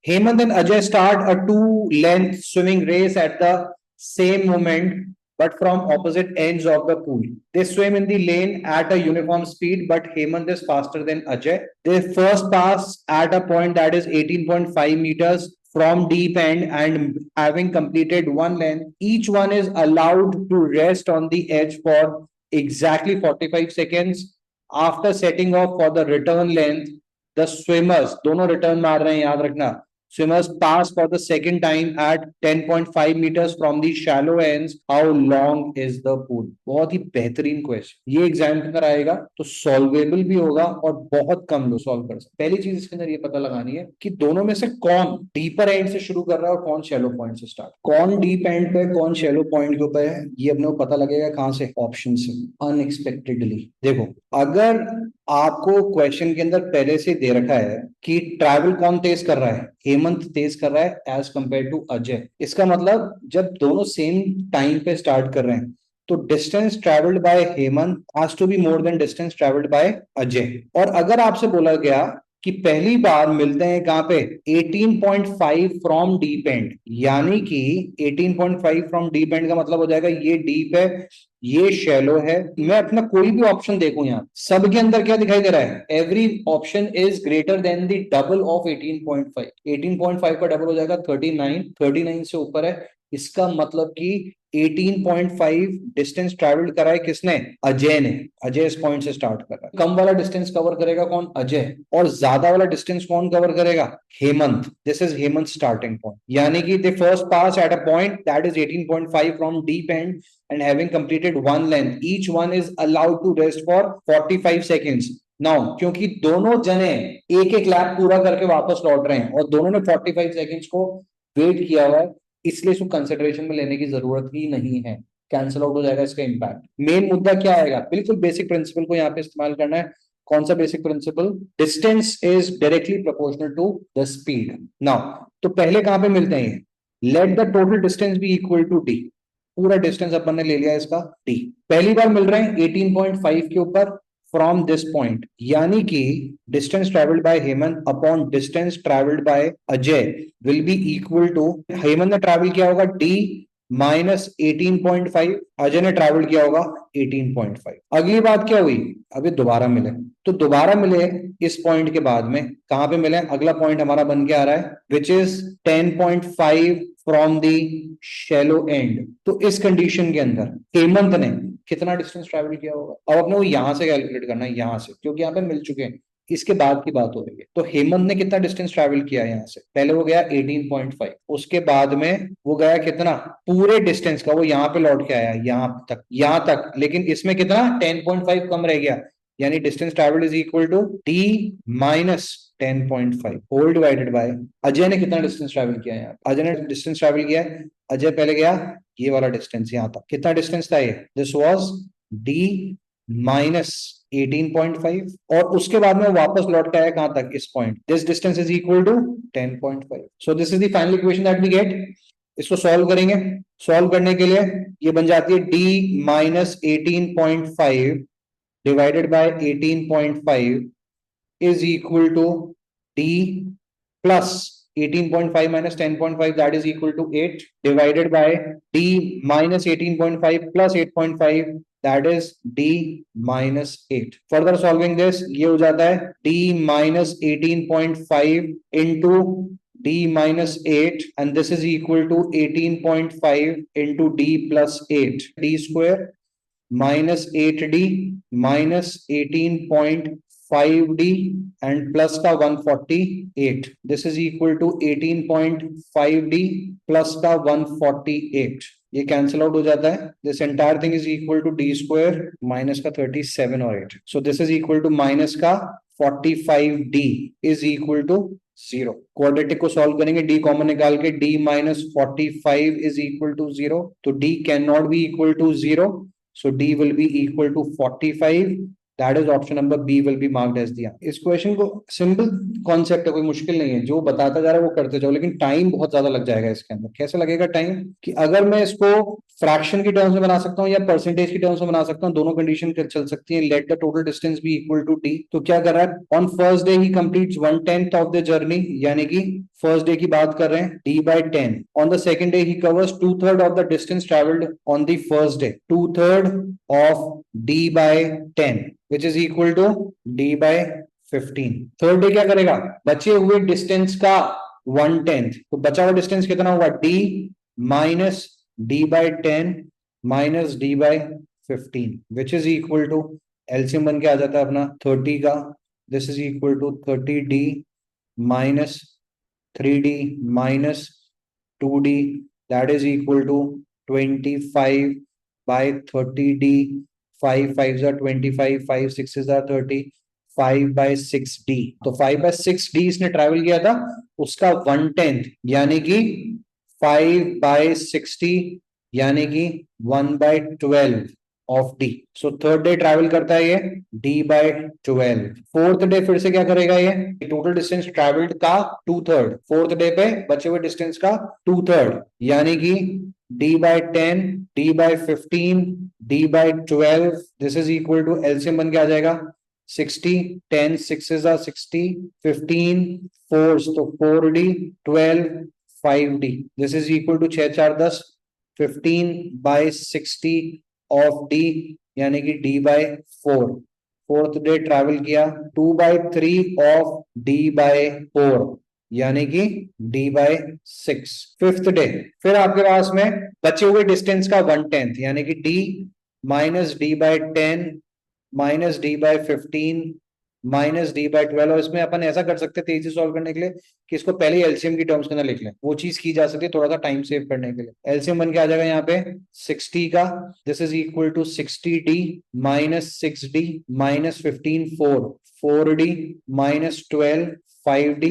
Hemant and Ajay start a two-length swimming race at the same moment, but from opposite ends of the pool. They swim in the lane at a uniform speed, but Hemant is faster than Ajay. They first pass at a point that is 18.5 meters from deep end, and having completed one length, each one is allowed to rest on the edge for exactly 45 seconds. After setting off for the return length, the swimmers, दोनों return मार रहे हैं, याद रखना. Swimmers pass for the second time at 10.5 meters from the shallow ends. How long is the pool? बहुत ही बेहतरीन question. ये exam के अंदर आएगा तो सॉल्वेबल भी होगा और बहुत कम लोग सॉल्व कर सकते. पहली चीज इसके अंदर ये पता लगानी है कि दोनों में से कौन डीपर एंड से शुरू कर रहा है और कौन शैलो पॉइंट से स्टार्ट. कौन डीप एंड पे, कौन शैलो पॉइंट के ऊपर है, ये अपने को पता लगेगा कहां से? ऑप्शन से. अनएक्सपेक्टेडली. देखो, अगर आपको क्वेश्चन के अंदर पहले से दे रखा है कि ट्रैवल कौन तेज कर रहा है, हेमंत तेज कर रहा है एज कंपेयर टू अजय, इसका मतलब जब दोनों सेम टाइम पे स्टार्ट कर रहे हैं तो distance travelled by Hemant has to be more than distance travelled by Ajay. और अगर आपसे बोला गया कि पहली बार मिलते हैं कहां पे? 18.5 फ्रॉम डीप एंड, यानी कि 18.5 फ्रॉम डीप एंड का मतलब हो जाएगा ये डीप है, ये शैलो है. मैं अपना कोई भी ऑप्शन देखूं यहां, सब के अंदर क्या दिखाई दे रहा है? Every option is greater than the double of 18.5. 18.5 का डबल हो जाएगा 39. 39 से ऊपर है, इसका मतलब कि 18.5 डिस्टेंस ट्रेवल्ड करा है किसने? अजय ने. अजय इस पॉइंट से स्टार्ट कर रहा है. कम वाला डिस्टेंस कवर करेगा कौन? अजय. और ज्यादा वाला डिस्टेंस कौन कवर करेगा? Hemant. This is Hemant starting point, यानी कि they first pass at a point that is 18.5 from deep end and having completed one length, each one is allowed to rest for 45 seconds. Now, क्योंकि दोनों जने एक एक lap पूरा करके वापस लौट रहे हैं और दोनों ने 45 सेकंड्स को वेट किया हुआ है, इसलिए इसको कंसिडरेशन में लेने की जरूरत ही नहीं है. कैंसिल आउट हो जाएगा इसका इंपैक्ट. मेन मुद्दा क्या आएगा? बिल्कुल बेसिक प्रिंसिपल को यहाँ पे इस्तेमाल करना है. कौन सा basic principle? Distance is directly proportional to the speed. Now, तो पहले कहां पे मिलते हैं? Let the total distance be equal to D. पूरा डिस्टेंस अपन ने ले लिया इसका टी. पहली बार मिल रहे हैं 18.5 के ऊपर फ्रॉम दिस पॉइंट, यानी कि distance travelled by Hemant upon distance travelled by Ajay will be equal to, Hemant ने ट्रैवल किया होगा डी माइनस 18.5, अजय ने ट्रैवल किया होगा 18.5. अगली बात क्या हुई? अभी दोबारा मिले, तो दोबारा मिले इस पॉइंट के बाद में कहां पे मिले? अगला पॉइंट हमारा बन के आ रहा है which is 10.5 from the shallow and. तो इस कंडीशन के अंदर हेमंत ने कितना डिस्टेंस ट्रैवल किया होगा? अब अपने को यहां से कैलकुलेट करना है, यहां से, क्योंकि यहाँ पे मिल चुके हैं. इसके बाद की बात हो रही है. तो हेमंत ने कितना डिस्टेंस ट्रैवल किया यहाँ से? पहले वो गया 18.5, उसके बाद में वो गया कितना? पूरे डिस्टेंस का वो यहाँ पे लौट के आया यहाँ तक, लेकिन इसमें कितना? 10.5 कम रह गया, यानी distance travel is equal to D minus 10.5 whole divided by Ajay ने कितना डिस्टेंस ट्रैवल किया है? अजय ने डिस्टेंस ट्रैवल किया है, अजय पहले गया ये वाला डिस्टेंस यहां तक. कितना डिस्टेंस था ये? दिस वाज डी माइनस 18.5, और उसके बाद में वापस लौट के आया कहां तक? इस point. This distance is equal to 10.5. So this is the final equation that we get. इसको सॉल्व करेंगे. सॉल्व करने के लिए ये बन जाती है D minus 18.5 divided by 18.5 is equal to d plus 18.5 minus 10.5, that is equal to 8, divided by d minus 18.5 plus 8.5, that is d minus 8. Further solving this, ये हो जाता है d minus 18.5 into d minus 8, and this is equal to 18.5 into d plus 8, d square minus 8d minus 18.5d and plus का 148. This is equal to 18.5d plus का 148. ये cancel out हो जाता है. This entire thing is equal to D square minus का 37 और 8. So this is equal to minus का 45d is equal to 0. Quadratic को सॉल्व करेंगे, डी कॉमन निकाल के D minus 45 is equal to 0. तो D can not be equal to 0. So D will be equal to 45. That is option number B will be marked as the answer. इस question को simple concept है, कोई मुश्किल नहीं है. जो बताता जा रहा है वो करते जाओ, लेकिन टाइम बहुत ज्यादा लग जाएगा इसके अंदर. कैसे लगेगा टाइम? कि अगर मैं इसको फ्रैक्शन की टर्म्स में बना सकता हूँ या परसेंटेज की टर्म्स में बना सकता हूँ, दोनों कंडीशन चल सकती है। Let the total distance be equal to D. तो क्या कर रहा है, ऑन फर्स्ट डे ही कंप्लीट्स 1/10 ऑफ द जर्नी, यानी कि फर्स्ट डे की बात कर रहे हैं, d/10। On the second day ही covers 2/3 of the distance travelled on the first day, 2/3 of d/10 which is equal to d/15। Third day क्या करेगा, बचे हुए डिस्टेंस का 1/10, तो बचा हुआ डिस्टेंस कितना होगा, d minus d/10 minus d/15 which is equal to, LCM बन के आ जाता है अपना 30 का, this is equal to 30d minus 3d minus 2d, that is equal to 25 by 30d, 5 5 are 25, 5 6 are 30, 5 by 6d। तो 5 by 6d इसने travel किया था, उसका 1/10 यानी कि 5 by 60 यानी कि 1/12 of D. So third day travel करता है ये d/12। फोर्थ डे फिर से क्या करेगा, ये टोटल डिस्टेंस ट्रैवल्ड का 2/3, फोर्थ डे पे बचे हुए डिस्टेंस का 2/3 यानी कि d/10 d/15 d/12, this is equal to, LCM बन के आ जाएगा 60, 10 6s are 60, 15 4s तो 4d, 12 5d, this is equal to 6 4 10, 15 by 60 of d यानी कि d/4। फोर्थ डे ट्रैवल किया 2/3 ऑफ d/4 यानी कि d/6। फिफ्थ डे फिर आपके पास में बचे हुए डिस्टेंस का 1/10 यानी कि d minus d/10 minus d/15 minus d/12। और इसमें अपन ऐसा कर सकते हैं तेजी सॉल्व करने के लिए कि इसको पहले एलसीएम की टर्म्स के अंदर लिख लें, वो चीज की जा सकती है थोड़ा सा टाइम सेव करने के लिए। एलसीएम बन के आ जाएगा यहाँ पे 60 का, this is equal to 60d minus 6d minus 15 4, 4d minus 12 5d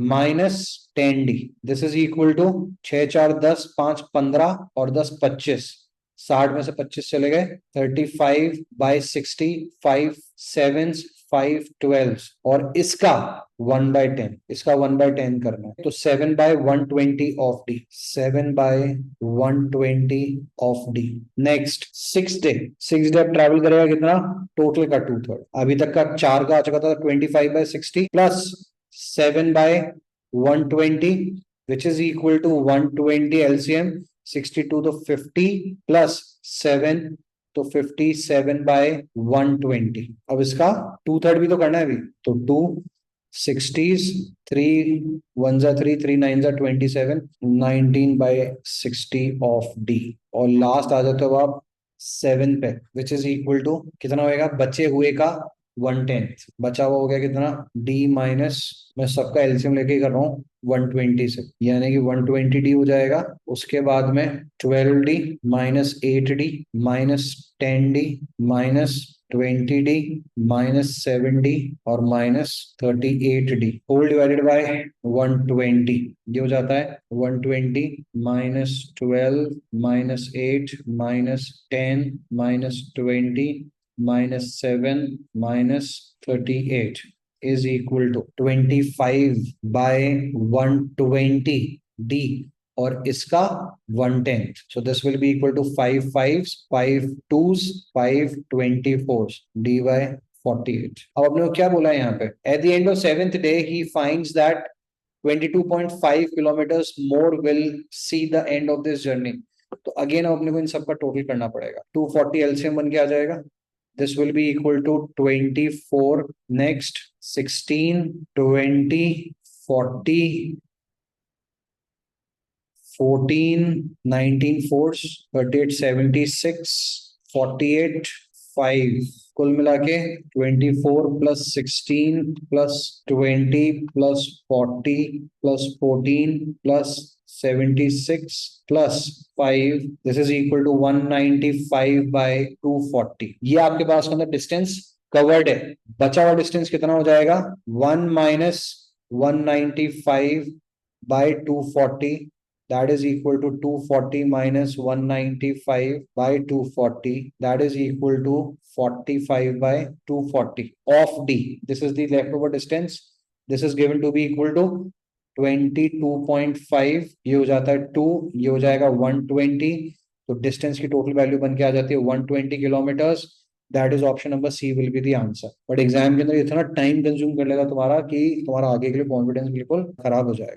minus 10d, this is equal to 6 4 10 5 15 और 10 25, 60 में से 25 चले गए, 35 बाई 60, 5 7 5 12 और इसका 1/10, इसका 1/10 करना है तो 7/120 of D, 7/120 of D. Next six day, six day travel करेगा कितना, टोटल का 2/3, अभी तक का 4 का आ चुका था 25/60 plus 7/120 which is equal to 120 LCM, 62 तो 50 प्लस 7 तो 57/120। अब इसका 2/3 भी तो करना है अभी, तो 2 60s, 3 1s are 3, 3 9s are 27, 19/60 of D. और लास्ट आ जाते हो आप 7 पे विच इज इक्वल टू कितना होएगा, बचे हुए का 1/10, बचा हुआ हो गया कितना, d माइनस, मैं सबका एलसीएम लेके ही कर रहा हूँ 120 से, यानी कि 120d हो जाएगा। उसके बाद में 12d minus 8d minus 10d minus 20d minus 7d और minus 38d whole divided bye 120, ये हो जाता है 120 minus 12 minus 8 minus 10 minus 20 minus 7 minus 38 is equal to 25/120d और इसका 1/10, so this will be equal to 5 5s 5 2s 5 24s d/48। अब अपने को क्या बोला है यहाँ पे, at the end of seventh day he finds that 22.5 kilometers more will see the end of this journey। तो अगेन अपने को इन सबका टोटल करना पड़ेगा, 240 एलसीएम बन के आ जाएगा, this will be equal to 24, next 16 20 40 14 19 4s 38 76 48 5, कुल मिला के 24 plus 16 plus 20 plus 40 plus 14 plus 76 plus 5, this is equal to 195/240। ये आपके पास के अंदर डिस्टेंस कवर्ड है। बचा हुआ डिस्टेंस कितना हो जाएगा, 1 minus 195/240, that is equal to 240 minus 195/240, that is equal to 45/240 of d, this is the leftover distance, this is given to be equal to 22.5, ये हो जाता है 2, ये हो जाएगा 120, तो डिस्टेंस की टोटल वैल्यू बन के आ जाती है 120 kilometres. That is option number C will be the answer. But exam के अंदर इतना टाइम कंज्यूम कर लेगा तुम्हारा कि तुम्हारा आगे के लिए कॉन्फिडेंस बिल्कुल खराब हो जाएगा।